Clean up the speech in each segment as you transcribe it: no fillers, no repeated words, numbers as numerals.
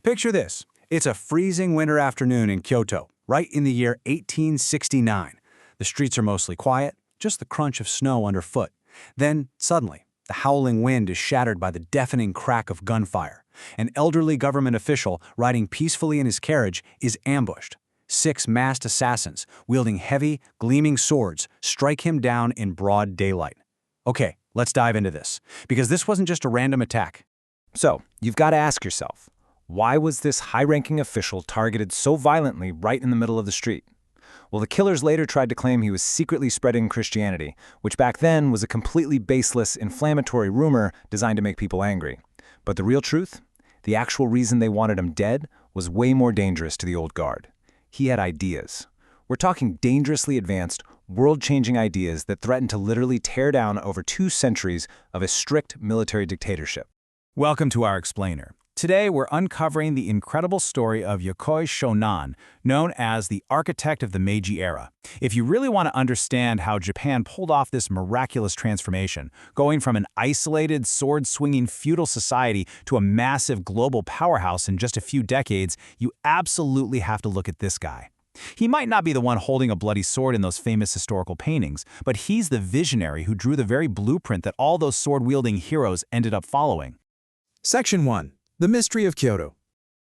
Picture this. It's a freezing winter afternoon in Kyoto, right in the year 1869. The streets are mostly quiet, just the crunch of snow underfoot. Then, suddenly, the howling wind is shattered by the deafening crack of gunfire. An elderly government official, riding peacefully in his carriage, is ambushed. 6 masked assassins, wielding heavy, gleaming swords, strike him down in broad daylight. Okay, let's dive into this, because this wasn't just a random attack. So, you've got to ask yourself, why was this high-ranking official targeted so violently right in the middle of the street? Well, the killers later tried to claim he was secretly spreading Christianity, which back then was a completely baseless, inflammatory rumor designed to make people angry. But the real truth? The actual reason they wanted him dead was way more dangerous to the old guard. He had ideas. We're talking dangerously advanced, world-changing ideas that threatened to literally tear down over 2 centuries of a strict military dictatorship. Welcome to our explainer. Today, we're uncovering the incredible story of Yokoi Shonan, known as the architect of the Meiji era. If you really want to understand how Japan pulled off this miraculous transformation, going from an isolated, sword-swinging feudal society to a massive global powerhouse in just a few decades, you absolutely have to look at this guy. He might not be the one holding a bloody sword in those famous historical paintings, but he's the visionary who drew the very blueprint that all those sword-wielding heroes ended up following. Section 1. The Mystery of Kyoto.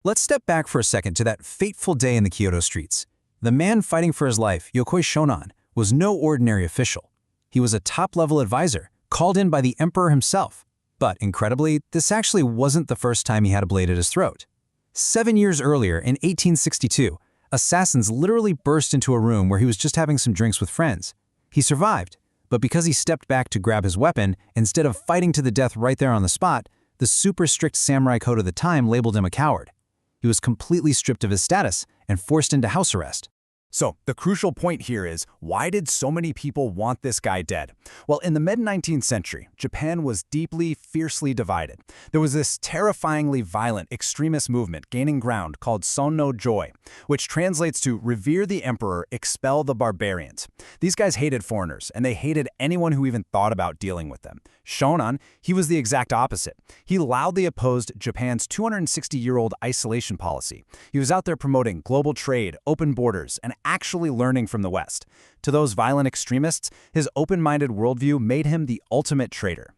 Let's step back for a second to that fateful day in the Kyoto streets. The man fighting for his life, Yokoi Shonan, was no ordinary official. He was a top-level advisor, called in by the emperor himself. But incredibly, this actually wasn't the first time he had a blade at his throat. 7 years earlier, in 1862, assassins literally burst into a room where he was just having some drinks with friends. He survived, but because he stepped back to grab his weapon, instead of fighting to the death right there on the spot, the super strict samurai code of the time labeled him a coward. He was completely stripped of his status and forced into house arrest. So, the crucial point here is, why did so many people want this guy dead? Well, in the mid-19th century, Japan was deeply, fiercely divided. There was this terrifyingly violent extremist movement gaining ground called Son no Joi, which translates to revere the emperor, expel the barbarians. These guys hated foreigners, and they hated anyone who even thought about dealing with them. Shonan, he was the exact opposite. He loudly opposed Japan's 260-year-old isolation policy. He was out there promoting global trade, open borders, and actually learning from the West. To those violent extremists, his open-minded worldview made him the ultimate traitor.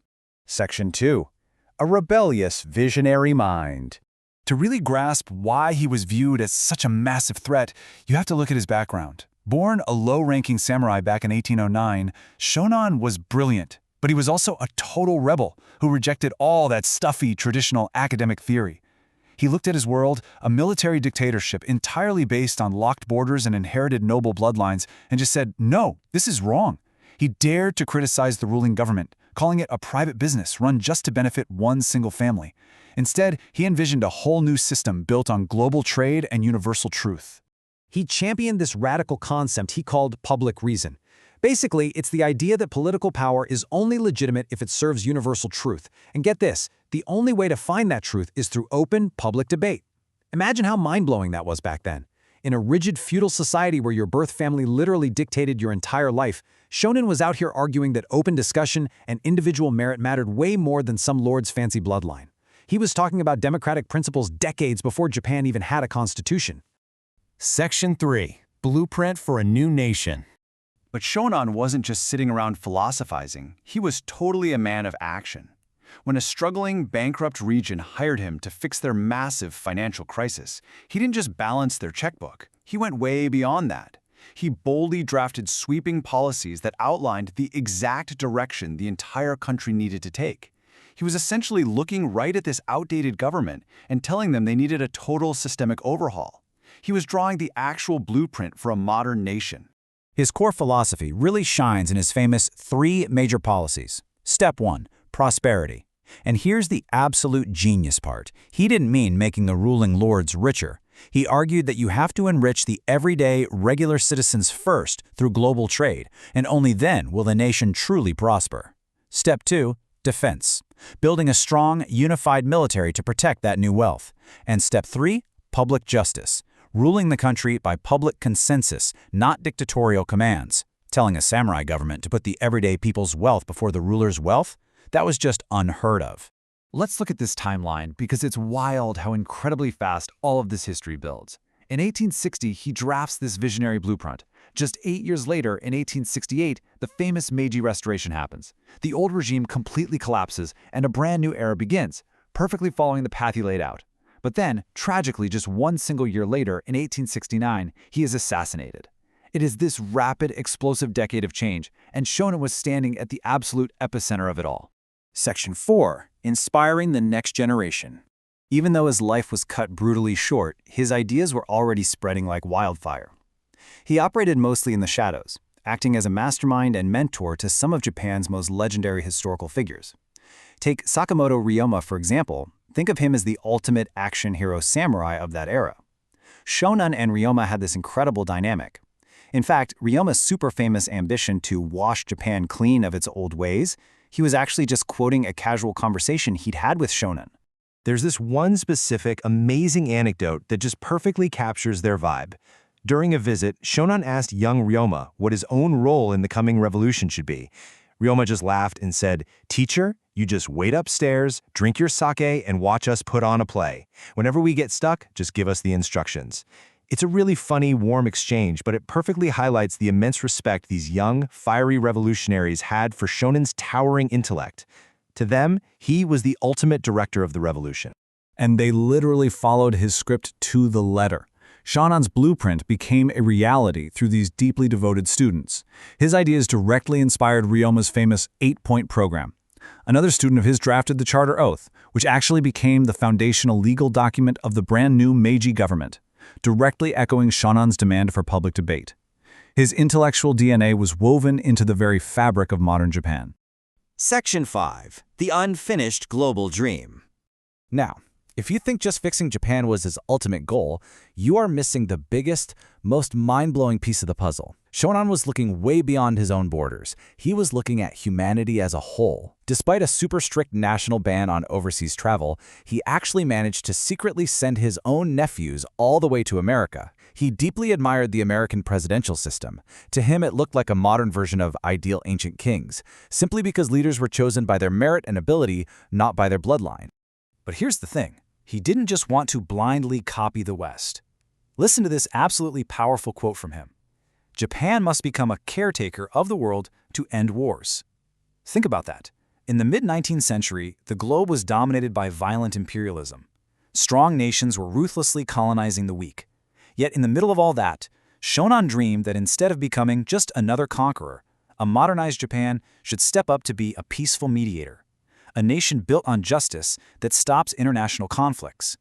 Section 2. A rebellious visionary mind. To really grasp why he was viewed as such a massive threat, you have to look at his background. Born a low-ranking samurai back in 1809, Shonan was brilliant, but he was also a total rebel who rejected all that stuffy, traditional academic theory. He looked at his world, a military dictatorship entirely based on locked borders and inherited noble bloodlines, and just said, no, this is wrong. He dared to criticize the ruling government, calling it a private business run just to benefit one single family. Instead, he envisioned a whole new system built on global trade and universal truth. He championed this radical concept he called public reason. Basically, it's the idea that political power is only legitimate if it serves universal truth. And get this, the only way to find that truth is through open, public debate. Imagine how mind-blowing that was back then. In a rigid feudal society where your birth family literally dictated your entire life, Shonan was out here arguing that open discussion and individual merit mattered way more than some lord's fancy bloodline. He was talking about democratic principles decades before Japan even had a constitution. Section 3. Blueprint for a New Nation. But Shonan wasn't just sitting around philosophizing. He was totally a man of action. When a struggling, bankrupt region hired him to fix their massive financial crisis, he didn't just balance their checkbook. He went way beyond that. He boldly drafted sweeping policies that outlined the exact direction the entire country needed to take. He was essentially looking right at this outdated government and telling them they needed a total systemic overhaul. He was drawing the actual blueprint for a modern nation. His core philosophy really shines in his famous 3 major policies. Step 1, prosperity. And here's the absolute genius part. He didn't mean making the ruling lords richer. He argued that you have to enrich the everyday, regular citizens first through global trade, and only then will the nation truly prosper. Step 2, defense. Building a strong, unified military to protect that new wealth. And step 3, public justice. Ruling the country by public consensus, not dictatorial commands. Telling a samurai government to put the everyday people's wealth before the ruler's wealth? That was just unheard of. Let's look at this timeline because it's wild how incredibly fast all of this history builds. In 1860, he drafts this visionary blueprint. Just 8 years later, in 1868, the famous Meiji Restoration happens. The old regime completely collapses and a brand new era begins, perfectly following the path he laid out. But then, tragically, just one single year later, in 1869, he is assassinated. It is this rapid, explosive decade of change, and Shonan was standing at the absolute epicenter of it all. Section 4. Inspiring the next generation. Even though his life was cut brutally short, his ideas were already spreading like wildfire. He operated mostly in the shadows, acting as a mastermind and mentor to some of Japan's most legendary historical figures. Take Sakamoto Ryoma, for example. Think of him as the ultimate action hero samurai of that era. Shonan and Ryoma had this incredible dynamic. In fact, Ryoma's super famous ambition to wash Japan clean of its old ways, he was actually just quoting a casual conversation he'd had with Shonan. There's this one specific, amazing anecdote that just perfectly captures their vibe. During a visit, Shonan asked young Ryoma what his own role in the coming revolution should be. Ryoma just laughed and said, "Teacher, you just wait upstairs, drink your sake, and watch us put on a play. Whenever we get stuck, just give us the instructions." It's a really funny, warm exchange, but it perfectly highlights the immense respect these young, fiery revolutionaries had for Shonan's towering intellect. To them, he was the ultimate director of the revolution. And they literally followed his script to the letter. Shonan's blueprint became a reality through these deeply devoted students. His ideas directly inspired Ryoma's famous 8-point program. Another student of his drafted the Charter Oath, which actually became the foundational legal document of the brand new Meiji government, directly echoing Shonan's demand for public debate. His intellectual DNA was woven into the very fabric of modern Japan. Section 5. The Unfinished Global Dream. Now, if you think just fixing Japan was his ultimate goal, you are missing the biggest, most mind-blowing piece of the puzzle. Shonan was looking way beyond his own borders. He was looking at humanity as a whole. Despite a super strict national ban on overseas travel, he actually managed to secretly send his own nephews all the way to America. He deeply admired the American presidential system. To him, it looked like a modern version of ideal ancient kings, simply because leaders were chosen by their merit and ability, not by their bloodline. But here's the thing. He didn't just want to blindly copy the West. Listen to this absolutely powerful quote from him. Japan must become a caretaker of the world to end wars. Think about that. In the mid-19th century, the globe was dominated by violent imperialism. Strong nations were ruthlessly colonizing the weak. Yet in the middle of all that, Shonan dreamed that instead of becoming just another conqueror, a modernized Japan should step up to be a peaceful mediator, a nation built on justice that stops international conflicts.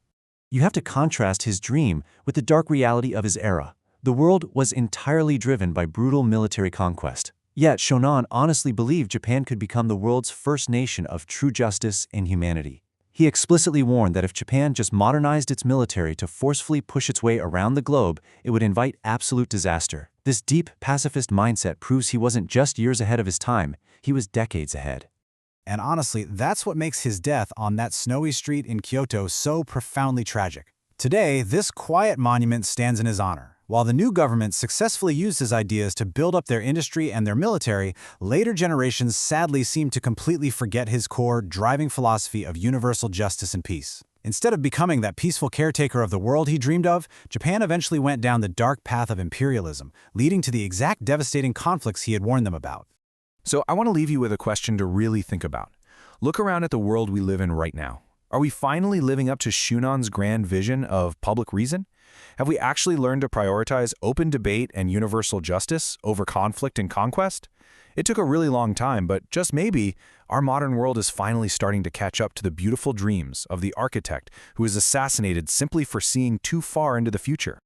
You have to contrast his dream with the dark reality of his era. The world was entirely driven by brutal military conquest. Yet Shonan honestly believed Japan could become the world's first nation of true justice and humanity. He explicitly warned that if Japan just modernized its military to forcefully push its way around the globe, it would invite absolute disaster. This deep, pacifist mindset proves he wasn't just years ahead of his time, he was decades ahead. And honestly, that's what makes his death on that snowy street in Kyoto so profoundly tragic. Today, this quiet monument stands in his honor. While the new government successfully used his ideas to build up their industry and their military, later generations sadly seem to completely forget his core, driving philosophy of universal justice and peace. Instead of becoming that peaceful caretaker of the world he dreamed of, Japan eventually went down the dark path of imperialism, leading to the exact devastating conflicts he had warned them about. So I want to leave you with a question to really think about. Look around at the world we live in right now. Are we finally living up to Shunan's grand vision of public reason? Have we actually learned to prioritize open debate and universal justice over conflict and conquest? It took a really long time, but just maybe, our modern world is finally starting to catch up to the beautiful dreams of the architect who was assassinated simply for seeing too far into the future.